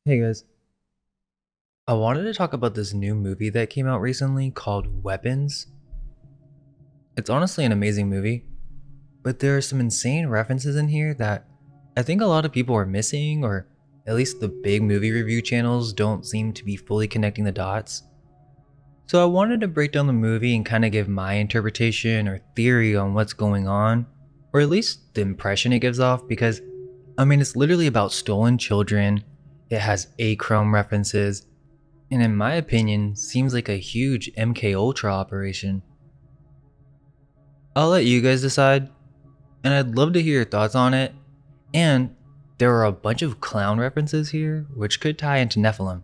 Hey guys, I wanted to talk about this new movie that came out recently called Weapons. It's honestly an amazing movie, but there are some insane references in here that I think a lot of people are missing, or at least the big movie review channels don't seem to be fully connecting the dots. So I wanted to break down the movie and kind of give my interpretation or theory on what's going on, or at least the impression it gives off, because I mean, it's literally about stolen children. It has Dchrome references, and in my opinion, seems like a huge MKULTRA operation. I'll let you guys decide, and I'd love to hear your thoughts on it. And there are a bunch of clown references here, which could tie into Nephilim.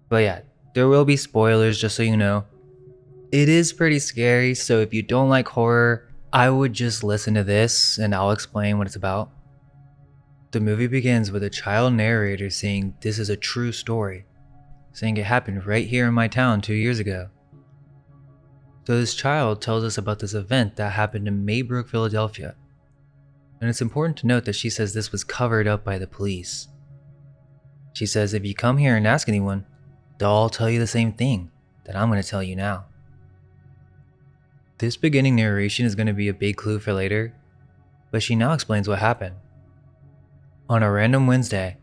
But yeah, there will be spoilers, just so you know. It is pretty scary, so if you don't like horror, I would just listen to this and I'll explain what it's about. The movie begins with a child narrator saying this is a true story, saying it happened right here in my town 2 years ago. So this child tells us about this event that happened in Maybrook, Philadelphia. And it's important to note that she says this was covered up by the police. She says if you come here and ask anyone, they'll all tell you the same thing that I'm going to tell you now. This beginning narration is going to be a big clue for later, but she now explains what happened. On a random Wednesday,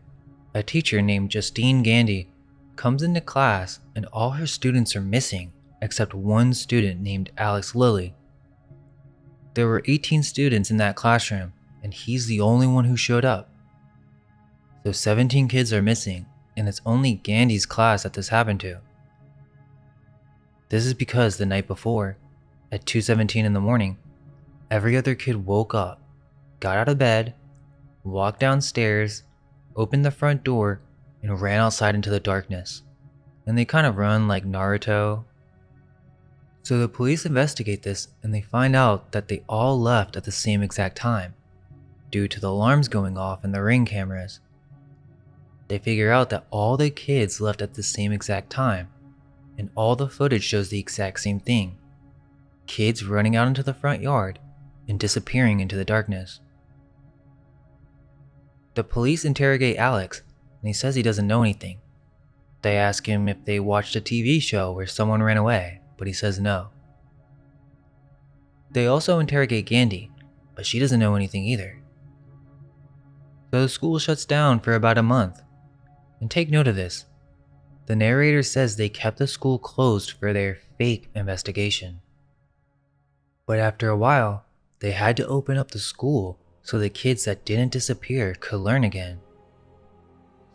a teacher named Justine Gandy comes into class and all her students are missing except one student named Alex Lilly. There were 18 students in that classroom and he's the only one who showed up. So 17 kids are missing and it's only Gandy's class that this happened to. This is because the night before, at 2:17 in the morning, every other kid woke up, got out of bed, walked downstairs, opened the front door, and ran outside into the darkness. And they kind of run like Naruto. So the police investigate this and they find out that they all left at the same exact time, due to the alarms going off in the Ring cameras. They figure out that all the kids left at the same exact time, and all the footage shows the exact same thing. Kids running out into the front yard and disappearing into the darkness. The police interrogate Alex and he says he doesn't know anything. They ask him if they watched a TV show where someone ran away, but he says no. They also interrogate Gandy, but she doesn't know anything either. So the school shuts down for about a month. And take note of this. The narrator says they kept the school closed for their fake investigation. But after a while, they had to open up the school so the kids that didn't disappear could learn again.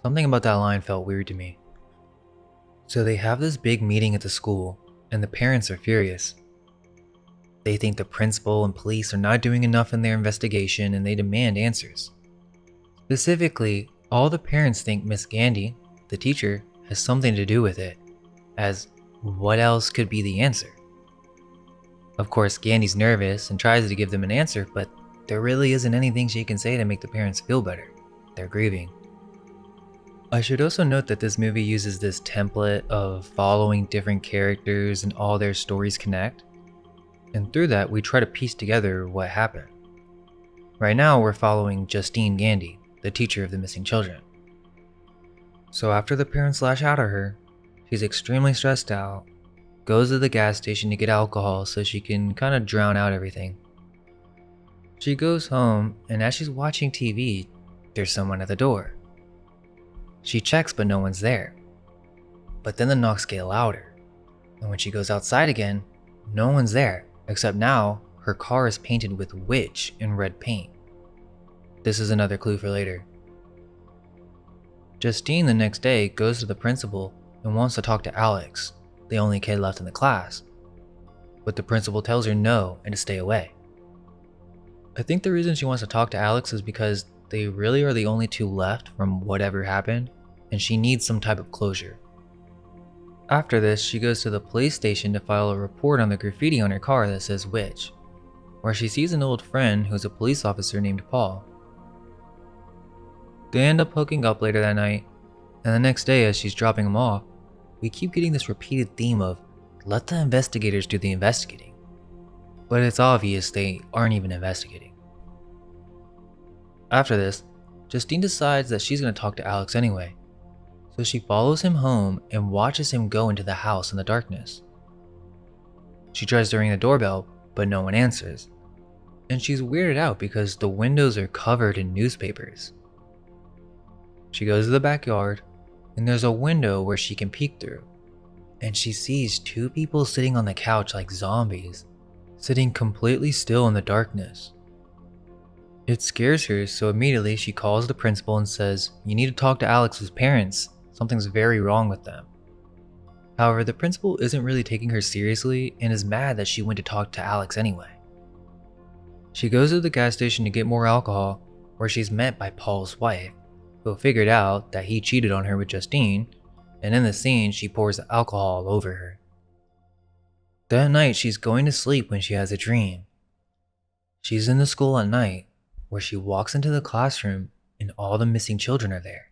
Something about that line felt weird to me. So they have this big meeting at the school, and the parents are furious. They think the principal and police are not doing enough in their investigation and they demand answers. Specifically, all the parents think Miss Gandy, the teacher, has something to do with it, as what else could be the answer? Of course, Gandy's nervous and tries to give them an answer, but there really isn't anything she can say to make the parents feel better. They're grieving. I should also note that this movie uses this template of following different characters and all their stories connect, and through that we try to piece together what happened. Right now we're following Justine Gandy, the teacher of the missing children. So after the parents lash out at her, she's extremely stressed out, goes to the gas station to get alcohol so she can kind of drown out everything. She goes home, and as she's watching TV, there's someone at the door. She checks, but no one's there. But then the knocks get louder, and when she goes outside again, no one's there, except now her car is painted with witch in red paint. This is another clue for later. Justine the next day goes to the principal and wants to talk to Alex, the only kid left in the class. But the principal tells her no and to stay away. I think the reason she wants to talk to Alex is because they really are the only two left from whatever happened, and she needs some type of closure. After this, she goes to the police station to file a report on the graffiti on her car that says witch, where she sees an old friend who's a police officer named Paul. They end up hooking up later that night, and the next day as she's dropping him off, we keep getting this repeated theme of let the investigators do the investigating. But it's obvious they aren't even investigating. After this, Justine decides that she's going to talk to Alex anyway. So she follows him home and watches him go into the house in the darkness. She tries to ring the doorbell, but no one answers. And she's weirded out because the windows are covered in newspapers. She goes to the backyard, and there's a window where she can peek through. And she sees two people sitting on the couch like zombies, sitting completely still in the darkness. It scares her, so immediately she calls the principal and says, "You need to talk to Alex's parents. Something's very wrong with them." However, the principal isn't really taking her seriously and is mad that she went to talk to Alex anyway. She goes to the gas station to get more alcohol, where she's met by Paul's wife, who figured out that he cheated on her with Justine, and in the scene she pours alcohol all over her. That night she's going to sleep when she has a dream. She's in the school at night, where she walks into the classroom and all the missing children are there.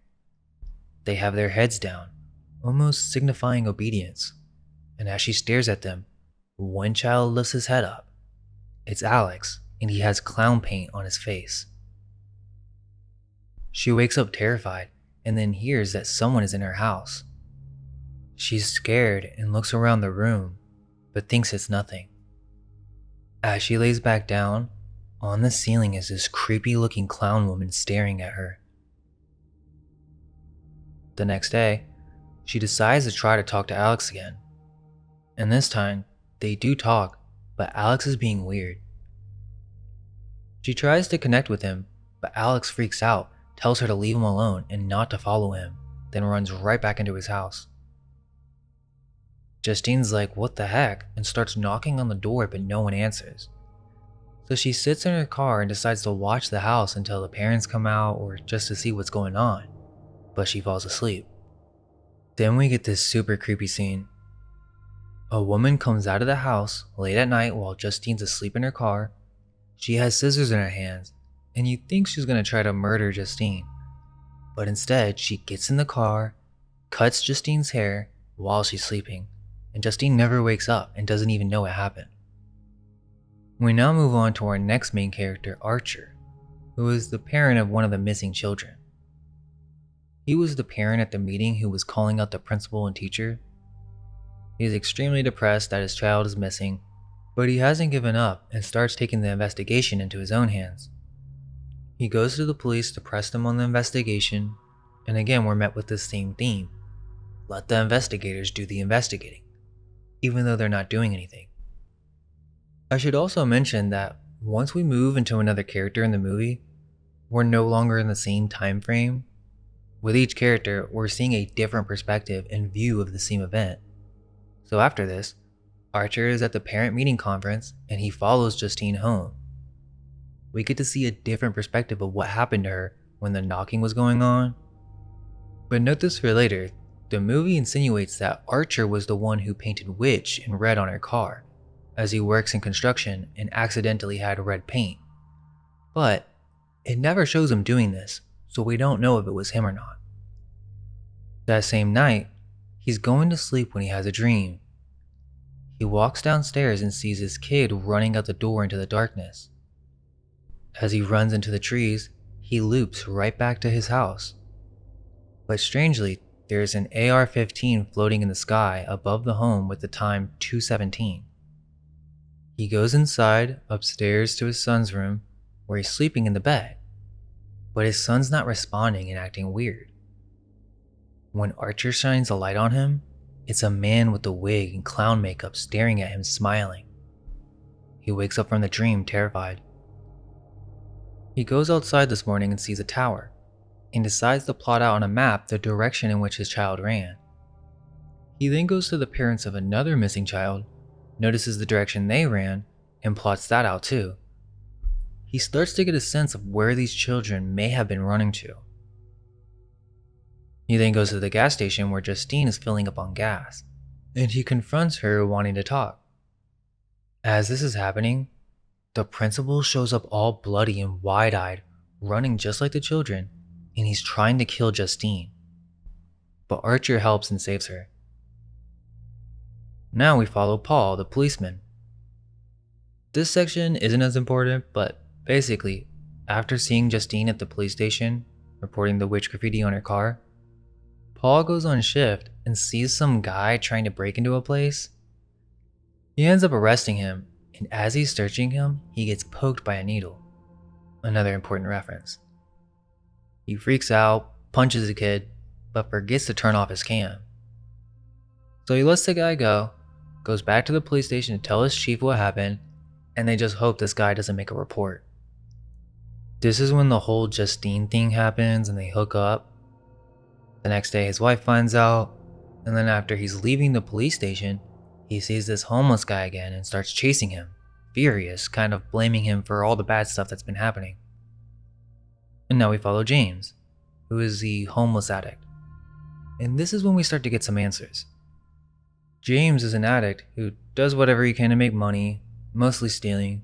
They have their heads down, almost signifying obedience, and as she stares at them, one child lifts his head up. It's Alex, and he has clown paint on his face. She wakes up terrified and then hears that someone is in her house. She's scared and looks around the room, but thinks it's nothing. As she lays back down, on the ceiling is this creepy looking clown woman staring at her. The next day, she decides to try to talk to Alex again. And this time, they do talk, but Alex is being weird. She tries to connect with him, but Alex freaks out, tells her to leave him alone and not to follow him, then runs right back into his house. Justine's like, "What the heck?" and starts knocking on the door, but no one answers. So she sits in her car and decides to watch the house until the parents come out or just to see what's going on, but she falls asleep. Then we get this super creepy scene. A woman comes out of the house late at night while Justine's asleep in her car. She has scissors in her hands, and you think she's going to try to murder Justine. But instead, she gets in the car, cuts Justine's hair while she's sleeping, and Justine never wakes up and doesn't even know what happened. We now move on to our next main character, Archer, who is the parent of one of the missing children. He was the parent at the meeting who was calling out the principal and teacher. He is extremely depressed that his child is missing, but he hasn't given up and starts taking the investigation into his own hands. He goes to the police to press them on the investigation, and again we're met with the same theme. Let the investigators do the investigating, even though they're not doing anything. I should also mention that once we move into another character in the movie, we're no longer in the same time frame. With each character, we're seeing a different perspective and view of the same event. So after this, Archer is at the parent meeting conference and he follows Justine home. We get to see a different perspective of what happened to her when the knocking was going on. But note this for later, the movie insinuates that Archer was the one who painted witch in red on her car, as he works in construction and accidentally had red paint. But it never shows him doing this, so we don't know if it was him or not. That same night, he's going to sleep when he has a dream. He walks downstairs and sees his kid running out the door into the darkness. As he runs into the trees, he loops right back to his house. But strangely, there's an AR-15 floating in the sky above the home with the time 2:17. He goes inside, upstairs to his son's room, where he's sleeping in the bed. But his son's not responding and acting weird. When Archer shines a light on him, it's a man with a wig and clown makeup staring at him smiling. He wakes up from the dream terrified. He goes outside this morning and sees a tower, and decides to plot out on a map the direction in which his child ran. He then goes to the parents of another missing child, notices the direction they ran, and plots that out too. He starts to get a sense of where these children may have been running to. He then goes to the gas station where Justine is filling up on gas, and he confronts her wanting to talk. As this is happening, the principal shows up all bloody and wide-eyed, running just like the children, and he's trying to kill Justine. But Archer helps and saves her. Now we follow Paul, the policeman. This section isn't as important, but basically, after seeing Justine at the police station, reporting the witch graffiti on her car, Paul goes on shift and sees some guy trying to break into a place. He ends up arresting him, and as he's searching him, he gets poked by a needle. Another important reference. He freaks out, punches the kid, but forgets to turn off his cam. So he lets the guy go, goes back to the police station to tell his chief what happened, and they just hope this guy doesn't make a report. This is when the whole Justine thing happens and they hook up. The next day his wife finds out, and then after he's leaving the police station, he sees this homeless guy again and starts chasing him, furious, kind of blaming him for all the bad stuff that's been happening. And now we follow James, who is the homeless addict. And this is when we start to get some answers. James is an addict who does whatever he can to make money, mostly stealing.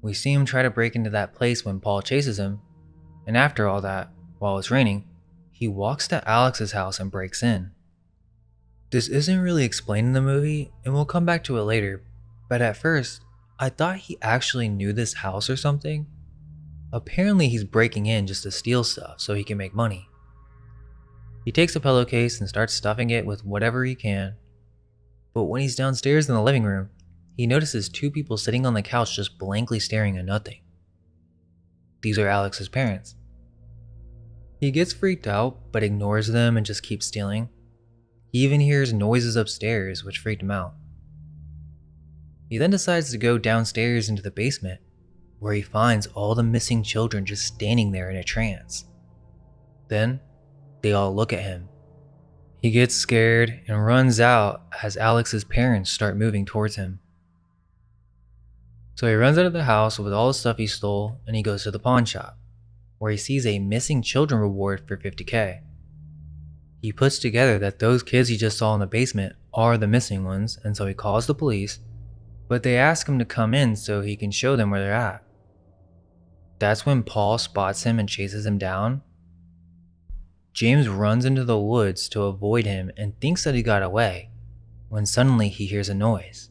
We see him try to break into that place when Paul chases him, and after all that, while it's raining, he walks to Alex's house and breaks in. This isn't really explained in the movie, and we'll come back to it later, but at first, I thought he actually knew this house or something. Apparently he's breaking in just to steal stuff so he can make money. He takes a pillowcase and starts stuffing it with whatever he can, but when he's downstairs in the living room, he notices two people sitting on the couch just blankly staring at nothing. These are Alex's parents. He gets freaked out, but ignores them and just keeps stealing. He even hears noises upstairs, which freaked him out. He then decides to go downstairs into the basement, where he finds all the missing children just standing there in a trance. Then, they all look at him. He gets scared and runs out as Alex's parents start moving towards him. So he runs out of the house with all the stuff he stole and he goes to the pawn shop, where he sees a missing children reward for $50,000. He puts together that those kids he just saw in the basement are the missing ones, and so he calls the police, but they ask him to come in so he can show them where they're at. That's when Paul spots him and chases him down. James runs into the woods to avoid him and thinks that he got away, when suddenly he hears a noise.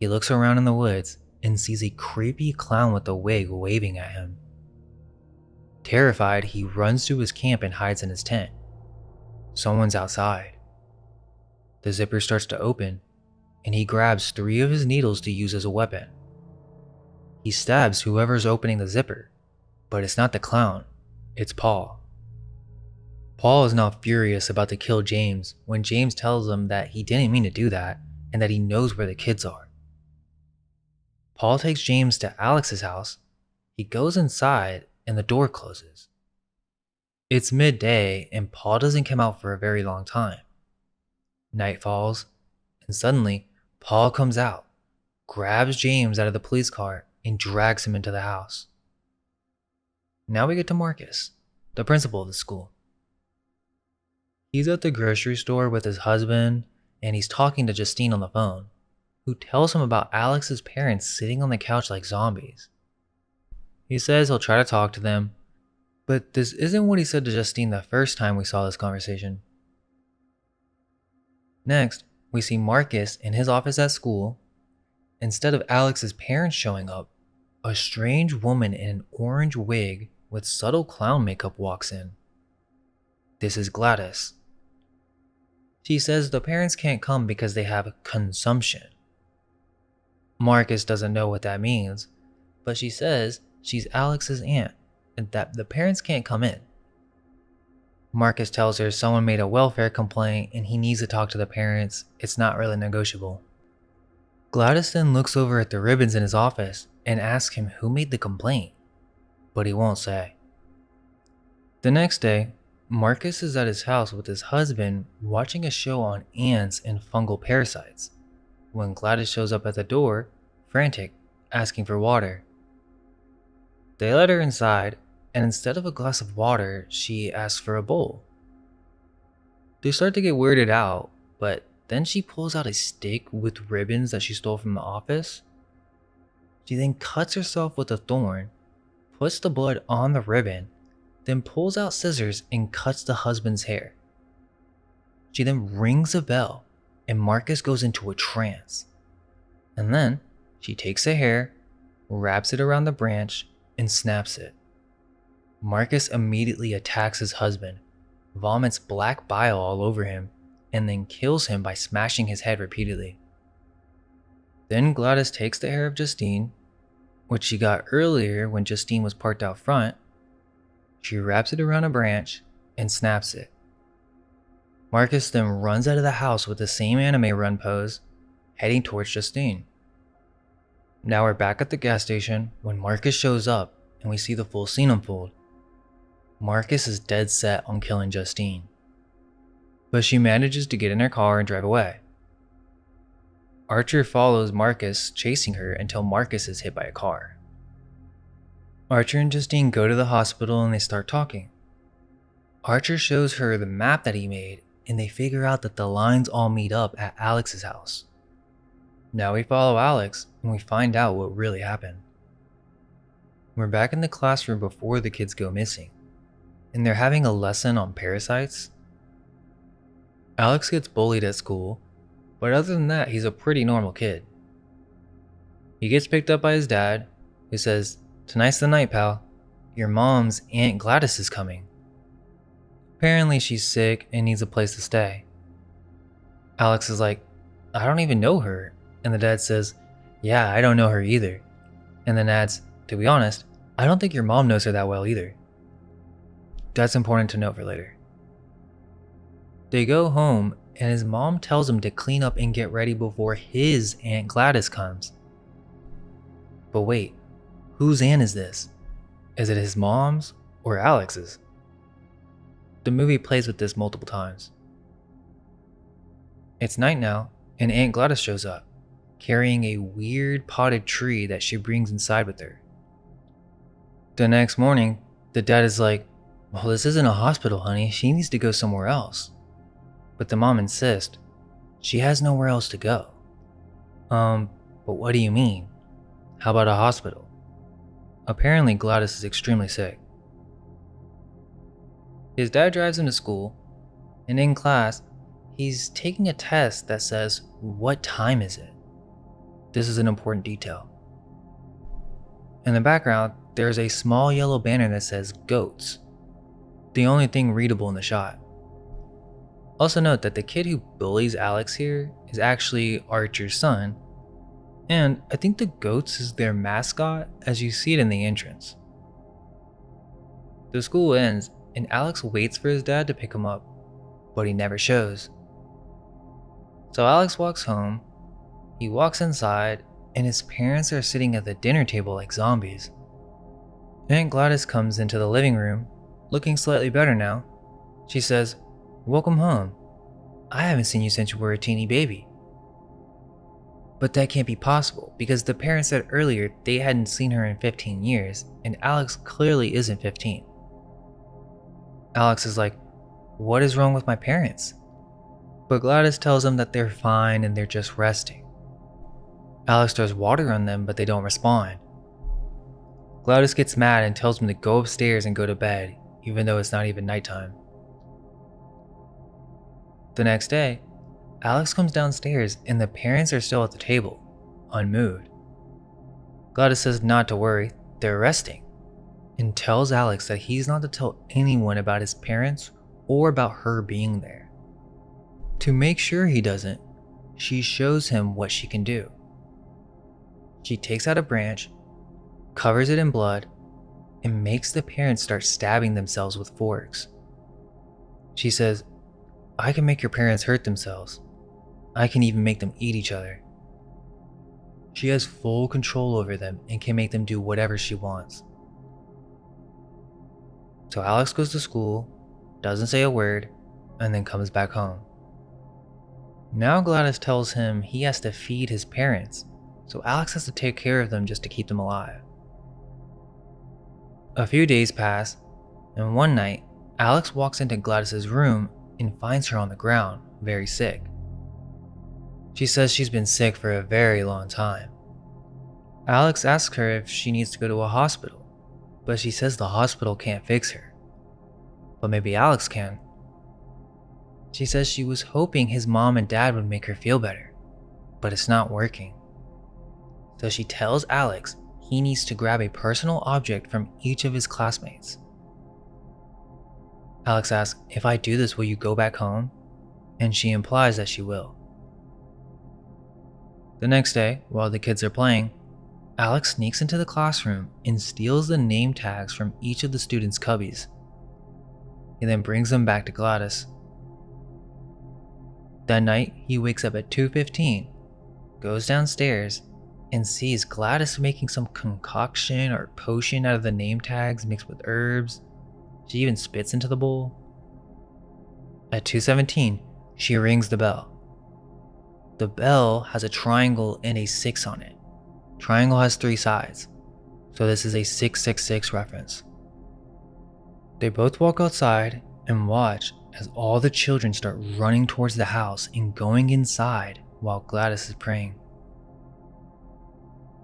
He looks around in the woods and sees a creepy clown with a wig waving at him. Terrified, he runs to his camp and hides in his tent. Someone's outside. The zipper starts to open, and he grabs 3 of his needles to use as a weapon. He stabs whoever's opening the zipper, but it's not the clown, it's Paul. Paul is now furious about to kill James when James tells him that he didn't mean to do that and that he knows where the kids are. Paul takes James to Alex's house. He goes inside and the door closes. It's midday and Paul doesn't come out for a very long time. Night falls, and suddenly Paul comes out, grabs James out of the police car, and drags him into the house. Now we get to Marcus, the principal of the school. He's at the grocery store with his husband, and he's talking to Justine on the phone, who tells him about Alex's parents sitting on the couch like zombies. He says he'll try to talk to them, but this isn't what he said to Justine the first time we saw this conversation. Next, we see Marcus in his office at school. Instead of Alex's parents showing up, a strange woman in an orange wig with subtle clown makeup walks in. This is Gladys. She says the parents can't come because they have consumption. Marcus doesn't know what that means, but she says she's Alex's aunt and that the parents can't come in. Marcus tells her someone made a welfare complaint and he needs to talk to the parents. It's not really negotiable. Gladys then looks over at the ribbons in his office and asks him who made the complaint, but he won't say. The next day, Marcus is at his house with his husband watching a show on ants and fungal parasites, when Gladys shows up at the door, frantic, asking for water. They let her inside, and instead of a glass of water, she asks for a bowl. They start to get weirded out, but then she pulls out a stick with ribbons that she stole from the office. She then cuts herself with a thorn, puts the blood on the ribbon, then pulls out scissors and cuts the husband's hair. She then rings a bell and Marcus goes into a trance. And then she takes a hair, wraps it around the branch, and snaps it. Marcus immediately attacks his husband, vomits black bile all over him, and then kills him by smashing his head repeatedly. Then Gladys takes the hair of Justine, which she got earlier when Justine was parked out front. She wraps it around a branch and snaps it. Marcus then runs out of the house with the same anime run pose, heading towards Justine. Now we're back at the gas station when Marcus shows up and we see the full scene unfold. Marcus is dead set on killing Justine, but she manages to get in her car and drive away. Archer follows Marcus, chasing her until Marcus is hit by a car. Archer and Justine go to the hospital and they start talking. Archer shows her the map that he made, and they figure out that the lines all meet up at Alex's house. Now we follow Alex and we find out what really happened. We're back in the classroom before the kids go missing, and they're having a lesson on parasites. Alex gets bullied at school, but other than that, he's a pretty normal kid. He gets picked up by his dad, who says, "Tonight's the night, pal. Your mom's Aunt Gladys is coming." Apparently she's sick and needs a place to stay. Alex is like, "I don't even know her." And the dad says, "Yeah, I don't know her either." And then adds, "To be honest, I don't think your mom knows her that well either." That's important to note for later. They go home and his mom tells him to clean up and get ready before his Aunt Gladys comes. But wait, whose aunt is this? Is it his mom's or Alex's? The movie plays with this multiple times. It's night now, and Aunt Gladys shows up, carrying a weird potted tree that she brings inside with her. The next morning, the dad is like, "Well, this isn't a hospital, honey. She needs to go somewhere else." But the mom insists she has nowhere else to go. But what do you mean? How about a hospital? Apparently Gladys is extremely sick. His dad drives him to school, and in class, he's taking a test that says, "What time is it?" This is an important detail. In the background, there's a small yellow banner that says "Goats," the only thing readable in the shot. Also note that the kid who bullies Alex here is actually Archer's son, and I think the goats is their mascot as you see it in the entrance. The school ends and Alex waits for his dad to pick him up, but he never shows. So Alex walks home, he walks inside, and his parents are sitting at the dinner table like zombies. Aunt Gladys comes into the living room, looking slightly better now. She says, "Welcome home. I haven't seen you since you were a teeny baby." But that can't be possible because the parents said earlier they hadn't seen her in 15 years, and Alex clearly isn't 15. Alex is like, "What is wrong with my parents?" But Gladys tells him that they're fine and they're just resting. Alex throws water on them, but they don't respond. Gladys gets mad and tells him to go upstairs and go to bed, even though it's not even nighttime. The next day, Alex comes downstairs and the parents are still at the table, unmoved. Gladys says not to worry, they're resting, and tells Alex that he's not to tell anyone about his parents or about her being there. To make sure he doesn't, she shows him what she can do. She takes out a branch, covers it in blood, and makes the parents start stabbing themselves with forks. She says, "I can make your parents hurt themselves. I can even make them eat each other." She has full control over them and can make them do whatever she wants. So Alex goes to school, doesn't say a word, and then comes back home. Now Gladys tells him he has to feed his parents, so Alex has to take care of them just to keep them alive. A few days pass, and one night, Alex walks into Gladys's room and finds her on the ground, very sick. She says she's been sick for a very long time. Alex asks her if she needs to go to a hospital, but she says the hospital can't fix her. But maybe Alex can. She says she was hoping his mom and dad would make her feel better, but it's not working. So she tells Alex he needs to grab a personal object from each of his classmates. Alex asks, "If I do this, will you go back home?" And she implies that she will. The next day, while the kids are playing, Alex sneaks into the classroom and steals the name tags from each of the students' cubbies. He then brings them back to Gladys. That night, he wakes up at 2:15, goes downstairs, and sees Gladys making some concoction or potion out of the name tags mixed with herbs. She even spits into the bowl. At 2:17, she rings the bell. The bell has a triangle and a 6 on it. Triangle has 3 sides, so this is a 666 reference. They both walk outside and watch as all the children start running towards the house and going inside while Gladys is praying.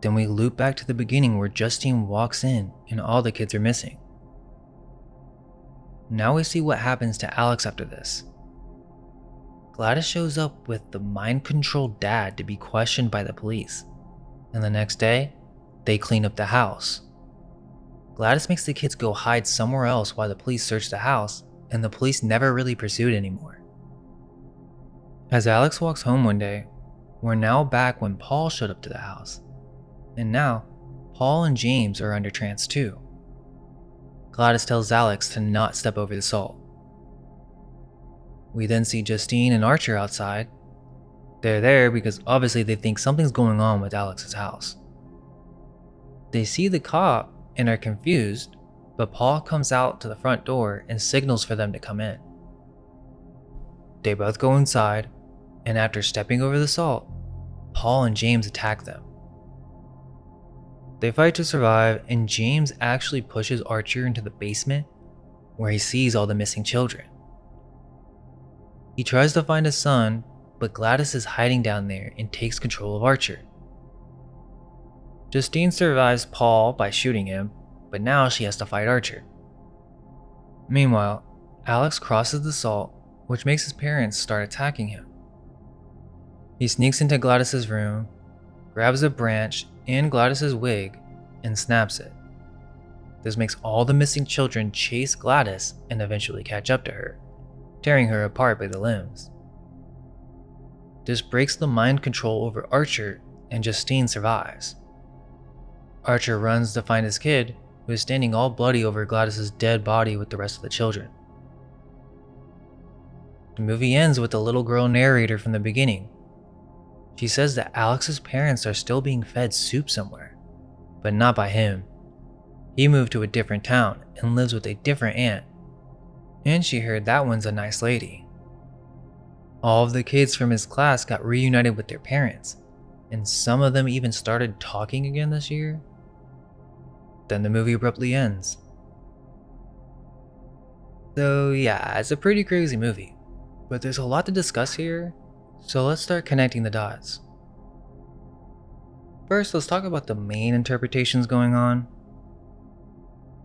Then we loop back to the beginning where Justine walks in and all the kids are missing. Now we see what happens to Alex after this. Gladys shows up with the mind-controlled dad to be questioned by the police, and the next day, they clean up the house. Gladys makes the kids go hide somewhere else while the police search the house, and the police never really pursued anymore. As Alex walks home one day, we're now back when Paul showed up to the house, and now Paul and James are under trance too. Gladys tells Alex to not step over the salt. We then see Justine and Archer outside. They're there because obviously they think something's going on with Alex's house. They see the cop and are confused, but Paul comes out to the front door and signals for them to come in. They both go inside, and after stepping over the salt, Paul and James attack them. They fight to survive, and James actually pushes Archer into the basement where he sees all the missing children. He tries to find his son, but Gladys is hiding down there and takes control of Archer. Justine survives Paul by shooting him, but now she has to fight Archer. Meanwhile, Alex crosses the salt, which makes his parents start attacking him. He sneaks into Gladys's room, grabs a branch and Gladys's wig, and snaps it. This makes all the missing children chase Gladys and eventually catch up to her, tearing her apart by the limbs. This breaks the mind control over Archer, and Justine survives. Archer runs to find his kid, who is standing all bloody over Gladys's dead body with the rest of the children. The movie ends with the little girl narrator from the beginning. She says that Alex's parents are still being fed soup somewhere, but not by him. He moved to a different town and lives with a different aunt, and she heard that one's a nice lady. All of the kids from his class got reunited with their parents, and some of them even started talking again this year. Then the movie abruptly ends. So yeah, it's a pretty crazy movie, but there's a lot to discuss here, so let's start connecting the dots. First, let's talk about the main interpretations going on.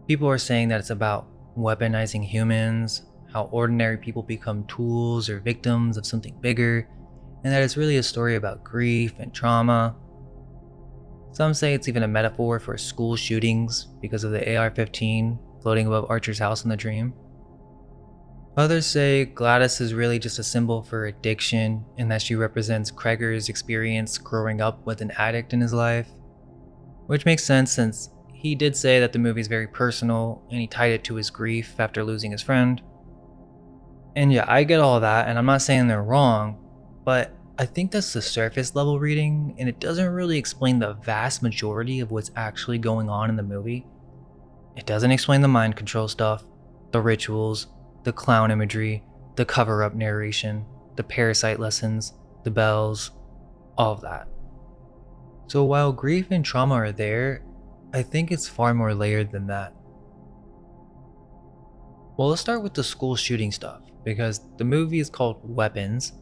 People are saying that it's about weaponizing humans, how ordinary people become tools or victims of something bigger, and that it's really a story about grief and trauma. Some say it's even a metaphor for school shootings because of the AR-15 floating above Archer's house in the dream. Others say Gladys is really just a symbol for addiction and that she represents Kreger's experience growing up with an addict in his life, which makes sense since he did say that the movie is very personal and he tied it to his grief after losing his friend. And yeah, I get all that, and I'm not saying they're wrong, but I think that's the surface level reading, and it doesn't really explain the vast majority of what's actually going on in the movie. It doesn't explain the mind control stuff, the rituals, the clown imagery, the cover-up narration, the parasite lessons, the bells, all of that. So while grief and trauma are there, I think it's far more layered than that. Well, let's start with the school shooting stuff, because the movie is called Weapons.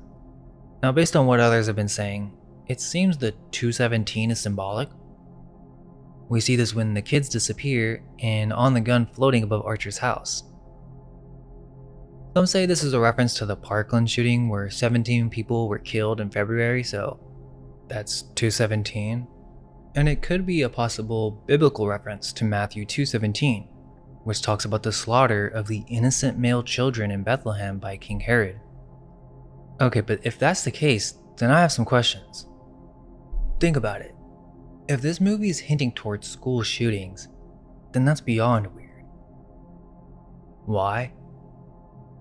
Now, based on what others have been saying, it seems the 217 is symbolic. We see this when the kids disappear and on the gun floating above Archer's house. Some say this is a reference to the Parkland shooting where 17 people were killed in February, so that's 217. And it could be a possible biblical reference to Matthew 2:17, which talks about the slaughter of the innocent male children in Bethlehem by King Herod. Okay, but if that's the case, then I have some questions. Think about it. If this movie is hinting towards school shootings, then that's beyond weird. Why?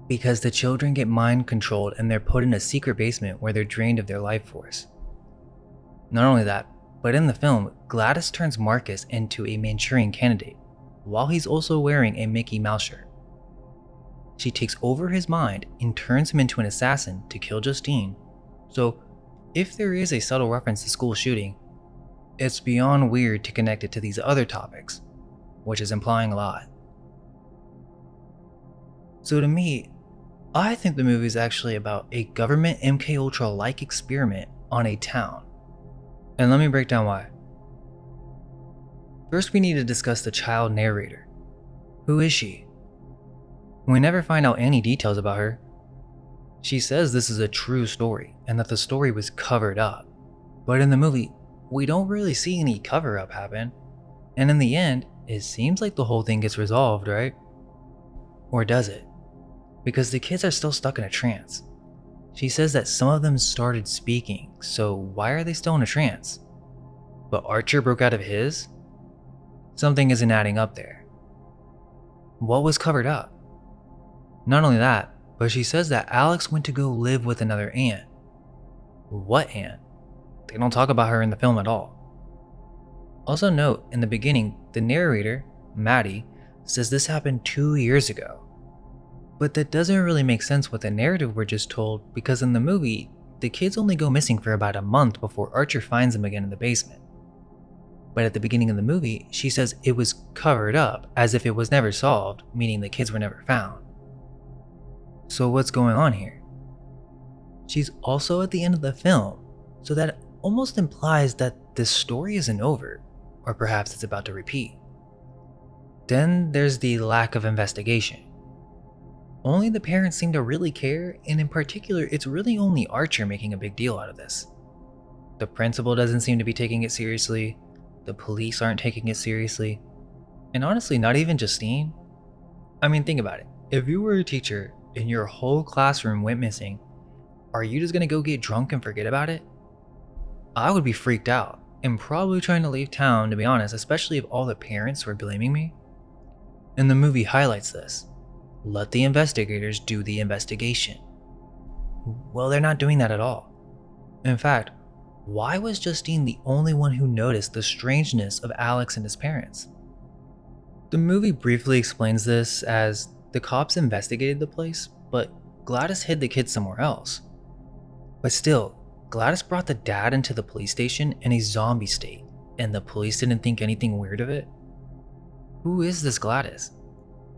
Because the children get mind controlled and they're put in a secret basement where they're drained of their life force. Not only that, but in the film, Gladys turns Marcus into a Manchurian candidate, while he's also wearing a Mickey Mouse shirt. She takes over his mind and turns him into an assassin to kill Justine. So, if there is a subtle reference to school shooting, it's beyond weird to connect it to these other topics, which is implying a lot. So to me, I think the movie is actually about a government MKUltra-like experiment on a town. And let me break down why. First, we need to discuss the child narrator. Who is she? We never find out any details about her. She says this is a true story and that the story was covered up. But in the movie, we don't really see any cover-up happen. And in the end, it seems like the whole thing gets resolved, right? Or does it? Because the kids are still stuck in a trance. She says that some of them started speaking, so why are they still in a trance? But Archer broke out of his? Something isn't adding up there. What was covered up? Not only that, but she says that Alex went to go live with another aunt. What aunt? They don't talk about her in the film at all. Also note, in the beginning, the narrator, Maddie, says this happened 2 years ago. But that doesn't really make sense with the narrative we're just told, because in the movie, the kids only go missing for about a month before Archer finds them again in the basement. But at the beginning of the movie, she says it was covered up as if it was never solved, meaning the kids were never found. So what's going on here? She's also at the end of the film, so that almost implies that this story isn't over, or perhaps it's about to repeat. Then there's the lack of investigation. Only the parents seem to really care, and in particular, it's really only Archer making a big deal out of this. The principal doesn't seem to be taking it seriously, the police aren't taking it seriously, and honestly, not even Justine. I mean, think about it. If you were a teacher and your whole classroom went missing, are you just gonna go get drunk and forget about it? I would be freaked out, and probably trying to leave town, to be honest, especially if all the parents were blaming me. And the movie highlights this. Let the investigators do the investigation. Well, they're not doing that at all. In fact, why was Justine the only one who noticed the strangeness of Alex and his parents? The movie briefly explains this as the cops investigated the place, but Gladys hid the kids somewhere else. But still, Gladys brought the dad into the police station in a zombie state, and the police didn't think anything weird of it? Who is this Gladys?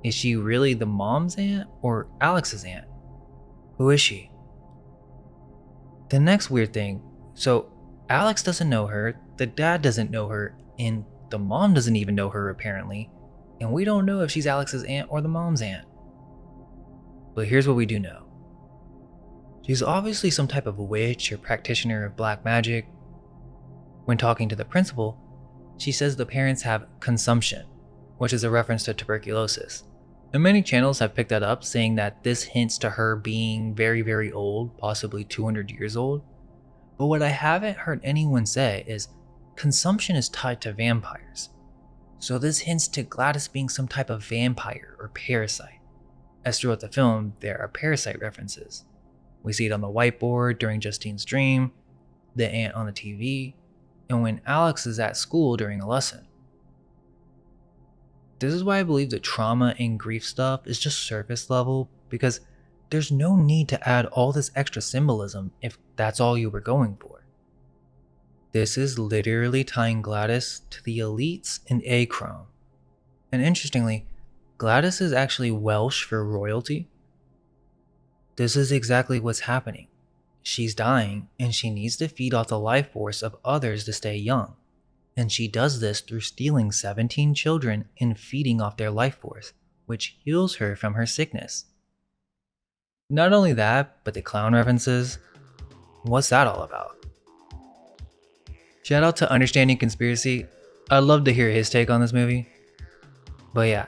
Is she really the mom's aunt or Alex's aunt? Who is she? The next weird thing, so Alex doesn't know her, the dad doesn't know her, and the mom doesn't even know her apparently, and we don't know if she's Alex's aunt or the mom's aunt. But here's what we do know. She's obviously some type of witch or practitioner of black magic. When talking to the principal, she says the parents have consumption, which is a reference to tuberculosis. And many channels have picked that up, saying that this hints to her being very, very old, possibly 200 years old. But what I haven't heard anyone say is consumption is tied to vampires. So this hints to Gladys being some type of vampire or parasite, as throughout the film there are parasite references. We see it on the whiteboard during Justine's dream, the aunt on the TV, and when Alex is at school during a lesson. This is why I believe the trauma and grief stuff is just surface level, because there's no need to add all this extra symbolism if that's all you were going for. This is literally tying Gladys to the elites in Dchrome. And interestingly, Gladys is actually Welsh for royalty. This is exactly what's happening. She's dying and she needs to feed off the life force of others to stay young. And she does this through stealing 17 children and feeding off their life force, which heals her from her sickness. Not only that, but the clown references. What's that all about? Shout out to Understanding Conspiracy. I'd love to hear his take on this movie. But yeah,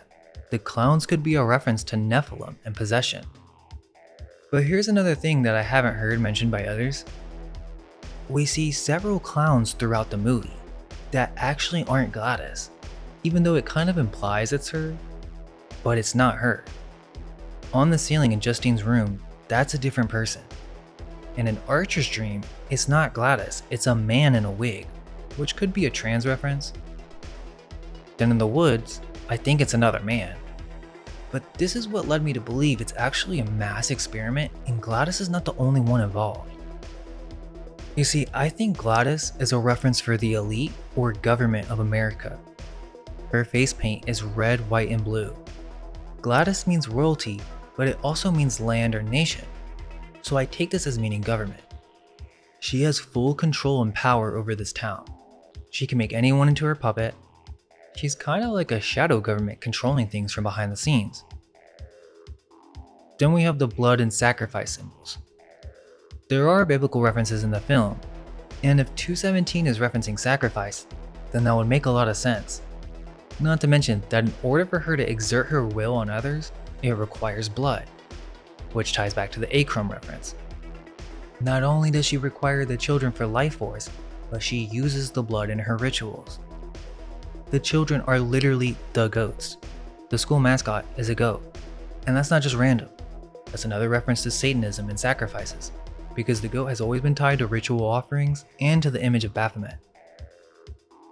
the clowns could be a reference to Nephilim and possession. But here's another thing that I haven't heard mentioned by others. We see several clowns throughout the movie that actually aren't Gladys, even though it kind of implies it's her, but it's not her. On the ceiling in Justine's room, that's a different person. And in Archer's dream, it's not Gladys, it's a man in a wig, which could be a trans reference. Then in the woods, I think it's another man. But this is what led me to believe it's actually a mass experiment and Gladys is not the only one involved. You see, I think Gladys is a reference for the elite or government of America. Her face paint is red, white, and blue. Gladys means royalty, but it also means land or nation. So I take this as meaning government. She has full control and power over this town. She can make anyone into her puppet. She's kind of like a shadow government controlling things from behind the scenes. Then we have the blood and sacrifice symbols. There are biblical references in the film, and if 2:17 is referencing sacrifice, then that would make a lot of sense. Not to mention that in order for her to exert her will on others, it requires blood, which ties back to the Dchrome reference. Not only does she require the children for life force, but she uses the blood in her rituals. The children are literally the goats. The school mascot is a goat. And that's not just random. That's another reference to Satanism and sacrifices, because the goat has always been tied to ritual offerings and to the image of Baphomet.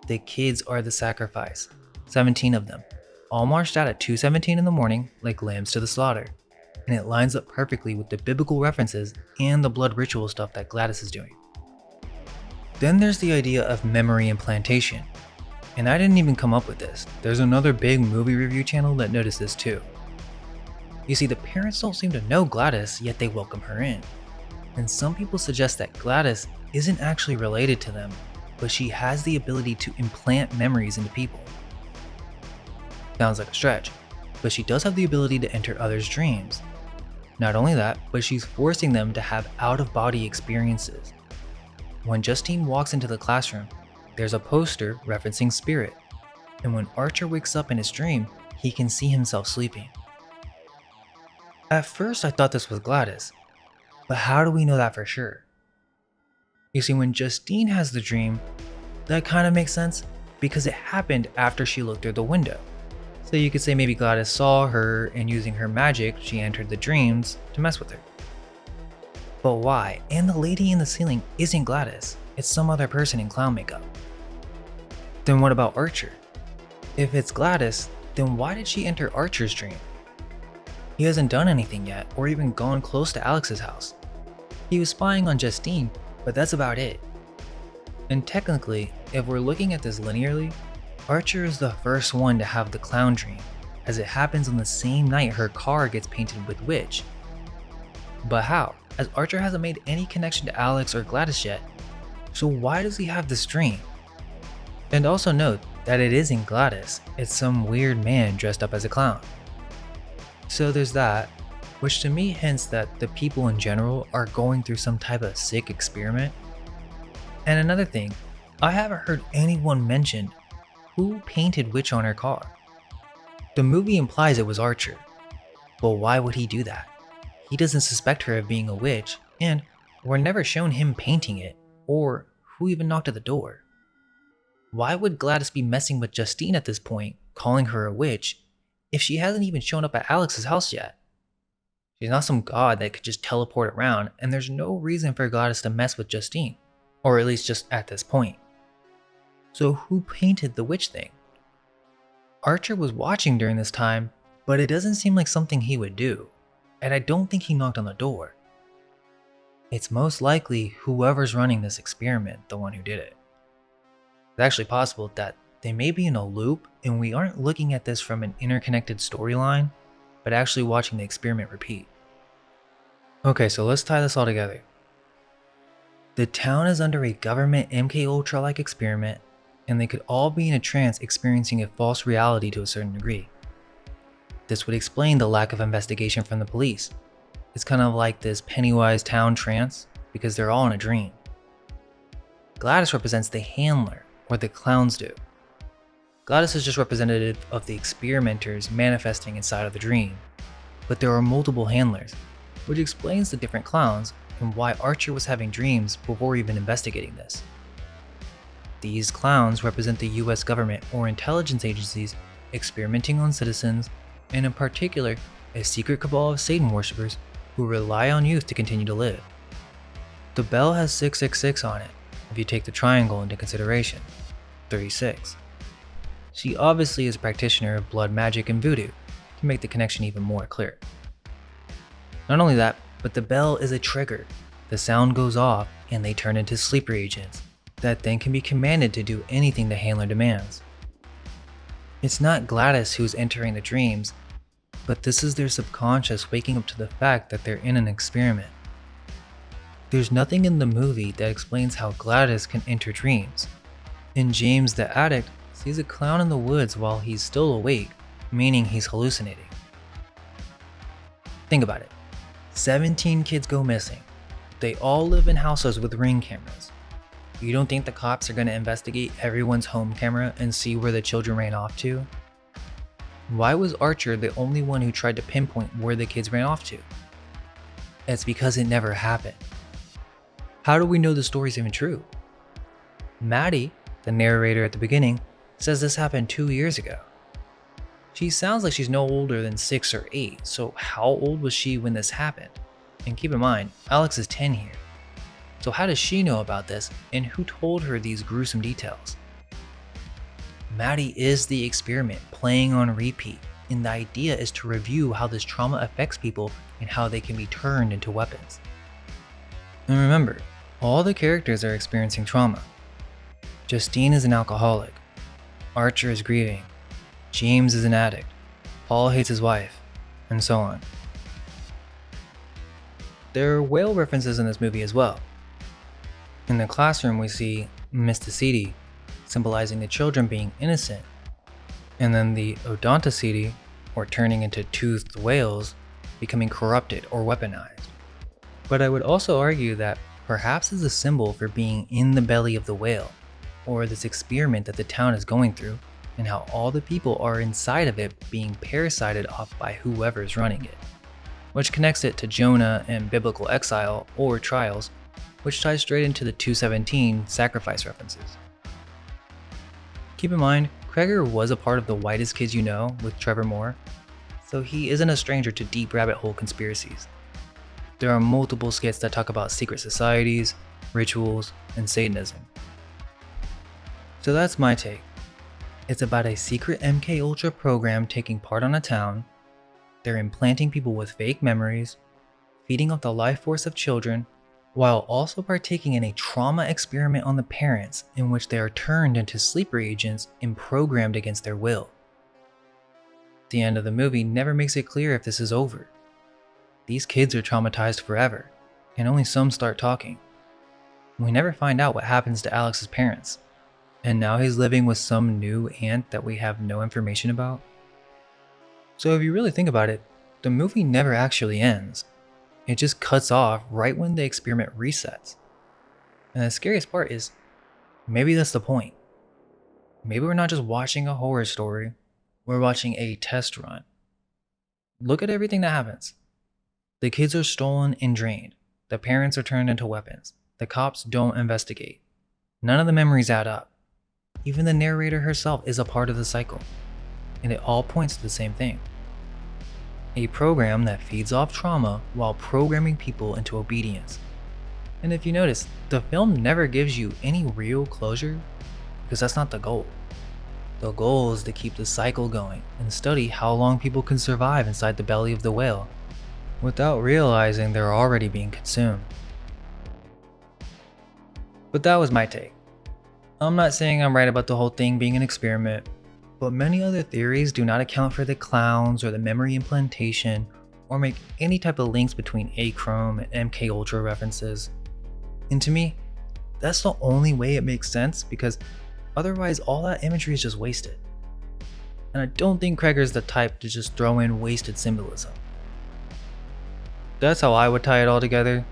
The kids are the sacrifice, 17 of them, all marched out at 2:17 in the morning like lambs to the slaughter. And it lines up perfectly with the biblical references and the blood ritual stuff that Gladys is doing. Then there's the idea of memory implantation. And I didn't even come up with this. There's another big movie review channel that noticed this too. You see, the parents don't seem to know Gladys, yet they welcome her in. And some people suggest that Gladys isn't actually related to them, but she has the ability to implant memories into people. Sounds like a stretch, but she does have the ability to enter others' dreams. Not only that, but she's forcing them to have out-of-body experiences. When Justine walks into the classroom, there's a poster referencing spirit, and when Archer wakes up in his dream, he can see himself sleeping. At first I thought this was Gladys, but how do we know that for sure? You see, when Justine has the dream, that kind of makes sense because it happened after she looked through the window. So you could say maybe Gladys saw her and using her magic, she entered the dreams to mess with her. But why? And the lady in the ceiling isn't Gladys, it's some other person in clown makeup. Then what about Archer? If it's Gladys, then why did she enter Archer's dream? He hasn't done anything yet or even gone close to Alex's house. He was spying on Justine, but that's about it. And technically, if we're looking at this linearly, Archer is the first one to have the clown dream, as it happens on the same night her car gets painted with witch. But how? As Archer hasn't made any connection to Alex or Gladys yet, so why does he have this dream? And also note that it isn't Gladys, it's some weird man dressed up as a clown. So there's that, which to me hints that the people in general are going through some type of sick experiment. And another thing, I haven't heard anyone mention who painted witch on her car. The movie implies it was Archer, but why would he do that? He doesn't suspect her of being a witch, and we're never shown him painting it, or who even knocked at the door. Why would Gladys be messing with Justine at this point, calling her a witch, if she hasn't even shown up at Alex's house yet? She's not some god that could just teleport around, and there's no reason for Gladys to mess with Justine, or at least just at this point. So who painted the witch thing? Archer was watching during this time, but it doesn't seem like something he would do, and I don't think he knocked on the door. It's most likely whoever's running this experiment, the one who did it. It's actually possible that they may be in a loop and we aren't looking at this from an interconnected storyline, but actually watching the experiment repeat. Okay, so let's tie this all together. The town is under a government MKULTRA-like experiment, and they could all be in a trance experiencing a false reality to a certain degree. This would explain the lack of investigation from the police, It's kind of like this Pennywise town trance because they're all in a dream. Gladys represents the handler, or the clowns do. Gladys is just representative of the experimenters manifesting inside of the dream, but there are multiple handlers, which explains the different clowns and why Archer was having dreams before even investigating this. These clowns represent the US government or intelligence agencies experimenting on citizens, and in particular, a secret cabal of Satan worshippers who rely on youth to continue to live. The bell has 666 on it, if you take the triangle into consideration, 36. She obviously is a practitioner of blood magic and voodoo, to make the connection even more clear. Not only that, but the bell is a trigger. The sound goes off and they turn into sleeper agents that then can be commanded to do anything the handler demands. It's not Gladys who's entering the dreams, but this is their subconscious waking up to the fact that they're in an experiment. There's nothing in the movie that explains how Gladys can enter dreams, and James the addict sees a clown in the woods while he's still awake, meaning he's hallucinating. Think about it. 17 kids go missing. They all live in houses with Ring cameras. You don't think the cops are going to investigate everyone's home camera and see where the children ran off to? Why was Archer the only one who tried to pinpoint where the kids ran off to? It's because it never happened. How do we know the story's even true? Maddie, the narrator at the beginning, says this happened 2 years ago. She sounds like she's no older than 6 or 8, so how old was she when this happened? And keep in mind, Alex is 10 here. So how does she know about this, and who told her these gruesome details? Maddie is the experiment playing on repeat, and the idea is to review how this trauma affects people and how they can be turned into weapons. And remember, all the characters are experiencing trauma. Justine is an alcoholic, Archer is grieving, James is an addict, Paul hates his wife, and so on. There are whale references in this movie as well. In the classroom we see mysticity, symbolizing the children being innocent, and then the odontoceti, or turning into toothed whales, becoming corrupted or weaponized. But I would also argue that perhaps is a symbol for being in the belly of the whale, or this experiment that the town is going through, and how all the people are inside of it being parasited off by whoever's running it, which connects it to Jonah and biblical exile or trials, which ties straight into the 2:17 sacrifice references. Keep in mind, Kreger was a part of the Whitest Kids You Know with Trevor Moore, so he isn't a stranger to deep rabbit hole conspiracies. There are multiple skits that talk about secret societies, rituals, and Satanism. So that's my take. It's about a secret MKUltra program taking part on a town. They're implanting people with fake memories, feeding off the life force of children, while also partaking in a trauma experiment on the parents in which they are turned into sleeper agents and programmed against their will. The end of the movie never makes it clear if this is over. These kids are traumatized forever, and only some start talking. We never find out what happens to Alex's parents, and now he's living with some new aunt that we have no information about. So if you really think about it, the movie never actually ends. It just cuts off right when the experiment resets. And the scariest part is, maybe that's the point. Maybe we're not just watching a horror story, we're watching a test run. Look at everything that happens. The kids are stolen and drained. The parents are turned into weapons. The cops don't investigate. None of the memories add up. Even the narrator herself is a part of the cycle. And it all points to the same thing. A program that feeds off trauma while programming people into obedience. And if you notice, the film never gives you any real closure, because that's not the goal. The goal is to keep the cycle going and study how long people can survive inside the belly of the whale without realizing they're already being consumed. But that was my take. I'm not saying I'm right about the whole thing being an experiment, but many other theories do not account for the clowns or the memory implantation or make any type of links between Dchrome and MKUltra references. And to me, that's the only way it makes sense, because otherwise all that imagery is just wasted. And I don't think Kreger's the type to just throw in wasted symbolism. That's how I would tie it all together.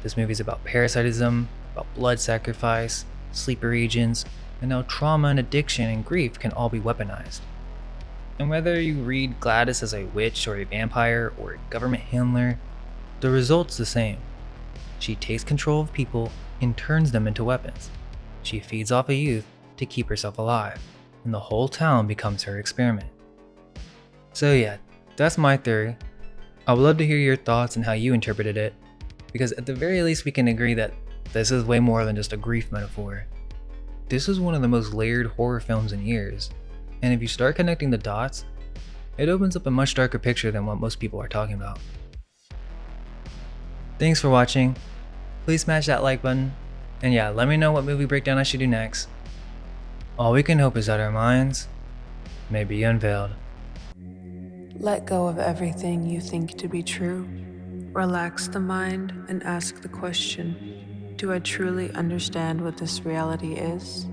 This movie's about parasitism, about blood sacrifice, sleeper agents, and how trauma and addiction and grief can all be weaponized. And whether you read Gladys as a witch or a vampire or a government handler, the result's the same. She takes control of people and turns them into weapons. She feeds off of youth to keep herself alive, and the whole town becomes her experiment. So yeah, that's my theory. I would love to hear your thoughts and how you interpreted it, because at the very least we can agree that this is way more than just a grief metaphor. This is one of the most layered horror films in years, and if you start connecting the dots, it opens up a much darker picture than what most people are talking about. Thanks for watching. Please smash that like button, and yeah, let me know what movie breakdown I should do next. All we can hope is that our minds may be unveiled. Let go of everything you think to be true. Relax the mind and ask the question, do I truly understand what this reality is?